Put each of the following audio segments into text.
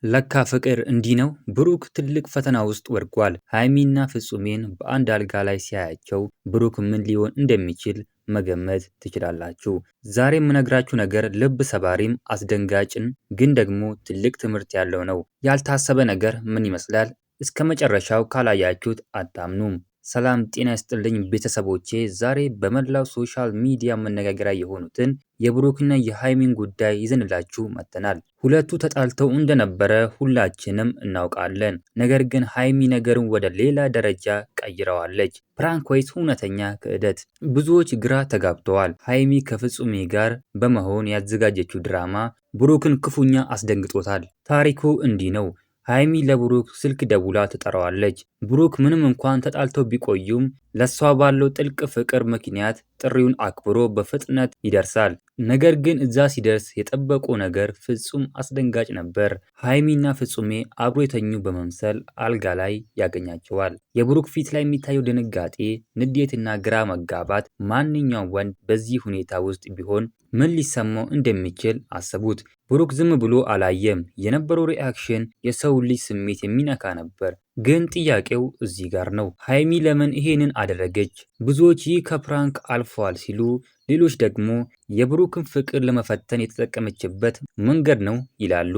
ለካ ፍቅር እንዲህ ነው! ብሩክ ትልቅ ፈተና ውስጥ ወድቋል። ሀይሚና ፍጹሜን በአንድ አልጋ ላይ ሲያያቸው ብሩክ ምን ሊሆን እንደሚችል መገመት ትችላላችሁ። ዛሬ የምነግራችሁ ነገር ልብ ሰባሪም አስደንጋጭን ግን ደግሞ ትልቅ ትምህርት ያለው ነው። ያልታሰበ ነገር ምን ይመስላል? እስከ መጨረሻው ካላያችሁት አታምኑም። ሰላም ጤና ይስጥልኝ ቤተሰቦቼ፣ ዛሬ በመላው ሶሻል ሚዲያ መነጋገሪያ የሆኑትን የብሩክና የሃይሚን ጉዳይ ይዘንላችሁ መጥተናል። ሁለቱ ተጣልተው እንደነበረ ሁላችንም እናውቃለን። ነገር ግን ሃይሚ ነገርን ወደ ሌላ ደረጃ ቀይረዋለች። ፕራንክ ወይስ እውነተኛ ክህደት? ብዙዎች ግራ ተጋብተዋል። ሃይሚ ከፍጹሜ ጋር በመሆን ያዘጋጀችው ድራማ ብሩክን ክፉኛ አስደንግጦታል። ታሪኩ እንዲህ ነው። ሃይሚ ለብሩክ ስልክ ደውላ ትጠራዋለች። ብሩክ ምንም እንኳን ተጣልተው ቢቆዩም ለሷ ባለው ጥልቅ ፍቅር ምክንያት ጥሪውን አክብሮ በፍጥነት ይደርሳል። ነገር ግን እዛ ሲደርስ የጠበቀው ነገር ፍጹም አስደንጋጭ ነበር። ሃይሚና ፍጹሜ አብሮ የተኙ በመምሰል አልጋ ላይ ያገኛቸዋል። የብሩክ ፊት ላይ የሚታየው ድንጋጤ፣ ንዴትና ግራ መጋባት፣ ማንኛውም ወንድ በዚህ ሁኔታ ውስጥ ቢሆን ምን ሊሰማው እንደሚችል አስቡት። ብሩክ ዝም ብሎ አላየም። የነበረው ሪአክሽን የሰው ልጅ ስሜት የሚነካ ነበር። ግን ጥያቄው እዚህ ጋር ነው። ሃይሚ ለምን ይሄንን አደረገች? ብዙዎች ይህ ከፕራንክ አልፏል ሲሉ፣ ሌሎች ደግሞ የብሩክን ፍቅር ለመፈተን የተጠቀመችበት መንገድ ነው ይላሉ።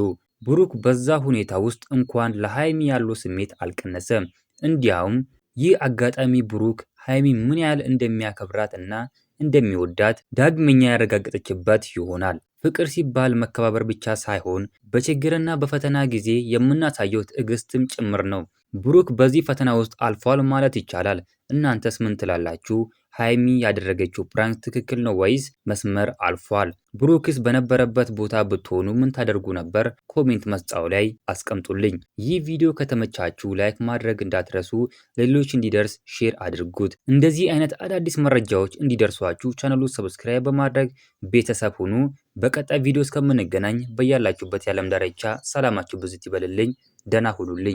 ብሩክ በዛ ሁኔታ ውስጥ እንኳን ለሃይሚ ያለው ስሜት አልቀነሰም። እንዲያውም ይህ አጋጣሚ ብሩክ ሃይሚ ምን ያህል እንደሚያከብራት እና እንደሚወዳት ዳግመኛ ያረጋገጠችበት ይሆናል። ፍቅር ሲባል መከባበር ብቻ ሳይሆን በችግርና በፈተና ጊዜ የምናሳየው ትዕግስትም ጭምር ነው። ብሩክ በዚህ ፈተና ውስጥ አልፏል ማለት ይቻላል። እናንተስ ምን ትላላችሁ? ሃይሚ ያደረገችው ፕራንክ ትክክል ነው ወይስ መስመር አልፏል? ብሩክስ በነበረበት ቦታ ብትሆኑ ምን ታደርጉ ነበር? ኮሜንት መስጫው ላይ አስቀምጡልኝ። ይህ ቪዲዮ ከተመቻችሁ ላይክ ማድረግ እንዳትረሱ፣ ሌሎች እንዲደርስ ሼር አድርጉት። እንደዚህ አይነት አዳዲስ መረጃዎች እንዲደርሷችሁ ቻናሉ ሰብስክራይብ በማድረግ ቤተሰብ ሁኑ። በቀጣይ ቪዲዮ እስከምንገናኝ በያላችሁበት የዓለም ዳርቻ ሰላማችሁ ብዝት ይበልልኝ። ደህና ሁኑልኝ።